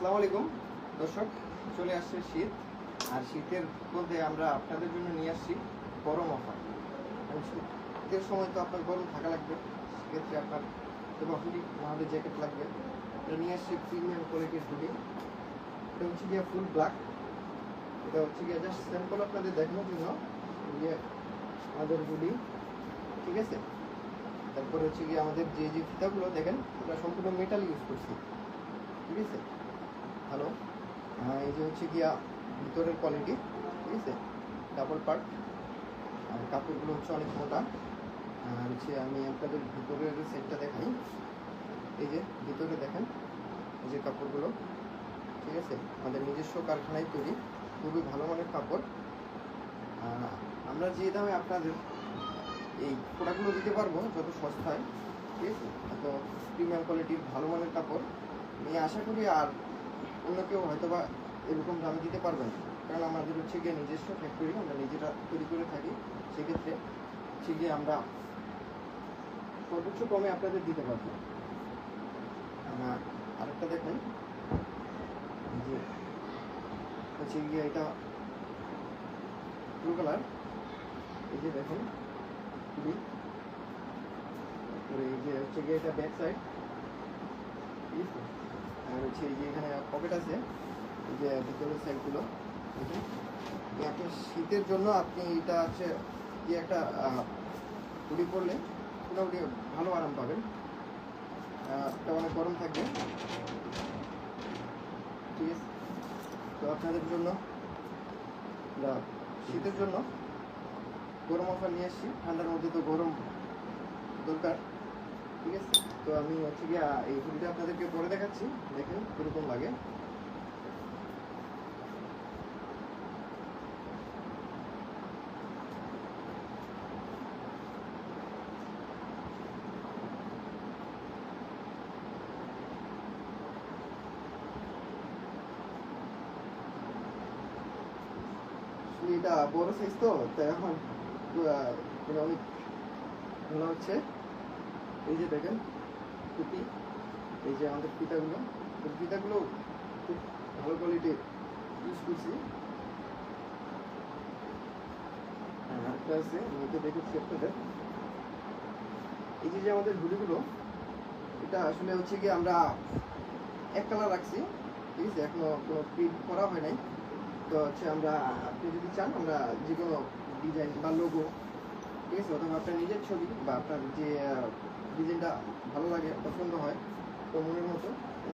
আসসালামু আলাইকুম দর্শক, চলে আসছে শীত। আর শীতের মধ্যে আমরা আপনাদের জন্য নিয়ে আসছি গরম অফার। কারণ শীতের সময় তো আপনার গরম থাকা লাগবে, সেক্ষেত্রে আপনার এবং হুডি আমাদের জ্যাকেট লাগবে। এটা নিয়ে আসছি প্রিমিয়াম কোয়ালিটির হুডি। এটা হচ্ছে গিয়ে ফুল ব্ল্যাক। এটা হচ্ছে গিয়ে জাস্ট স্যাম্পল আপনাদের দেখানোর জন্য যে আমাদের হুডি, ঠিক আছে। তারপরে হচ্ছে গিয়ে আমাদের যে যে ফিতাগুলো দেখেন, আমরা সম্পূর্ণ মেটাল ইউজ করছি, ঠিক আছে। হ্যালো, এই যে হচ্ছে গিয়া ভিতরের কোয়ালিটি, ঠিক আছে, ডাবল পার্ট। আর কাপড়গুলো হচ্ছে অনেক মোটা। আর হচ্ছে আমি আপনাদের ভিতরের সেটটা দেখাই। এই যে ভিতরে দেখেন, এই যে কাপড়গুলো, ঠিক আছে, আমাদের নিজস্ব কারখানায় তৈরি, খুবই ভালো মানের কাপড়। আমরা যে দামে আপনাদের এই প্রোডাক্টগুলো দিতে পারবো, যত সস্তায়, ঠিক আছে, এত প্রিমিয়াম কোয়ালিটির ভালো মানের কাপড় নিয়ে আশা করি আর অন্য কেউ হয়তো বা এরকম দামে দিতে পারবেন। কারণ আমাদের হচ্ছে গিয়ে নিজস্ব ফ্যাক্টরি, আমরা নিজেরা তৈরি করে থাকি। সেক্ষেত্রে হচ্ছে গিয়ে আমরা সর্বোচ্চ কমে আপনাদের দিতে পারবো। আরেকটা দেখেন, যে হচ্ছে গিয়ে এটা ব্লু কালার। এই যে দেখেন খুবই, এই যে হচ্ছে গিয়ে এটা ব্যাক সাইড, ঠিক আছে। আর হচ্ছে এই যে এখানে পকেট আছে, এই যে ভিতরের সাইডগুলো। আপনি শীতের জন্য আপনি এটা হচ্ছে যে একটা হুডি পরলে মোটামুটি ভালো আরাম পাবেন। এটা অনেক গরম থাকবে, ঠিক আছে। তো আপনাদের জন্য শীতের জন্য গরম অফার নিয়ে আসছি। ঠান্ডার মধ্যে তো গরম দরকার, ঠিক আছে। তো আমি হচ্ছে গিয়ে এই হুডিটা আপনাদেরকে পরে দেখাচ্ছি, দেখেন কীরকম লাগে। এটা বড় সাইজ তো, তাই এখন অনেক ভালো হচ্ছে। এই যে দেখেন টুপি, এই যে আমাদের ফিতাগুলো, ফিতাগুলো খুব ভালো কোয়ালিটির ইউজ করছি। আরেকটা আছে, আমি তো দেখেছি আপনাদের, এই যে আমাদের হুডিগুলো, এটা আসলে হচ্ছে কি আমরা এক কালার রাখছি, ঠিক আছে, এখনো কোনো প্রিন্ট করা হয় নাই। তো হচ্ছে আমরা, আপনি যদি চান আমরা যে কোনো ডিজাইন বা লোগো, ঠিক আছে, অথবা আপনার নিজের ছবি বা আপনার যে ডিজাইনটা ভালো লাগে, পছন্দ হয়, তো মনের মতো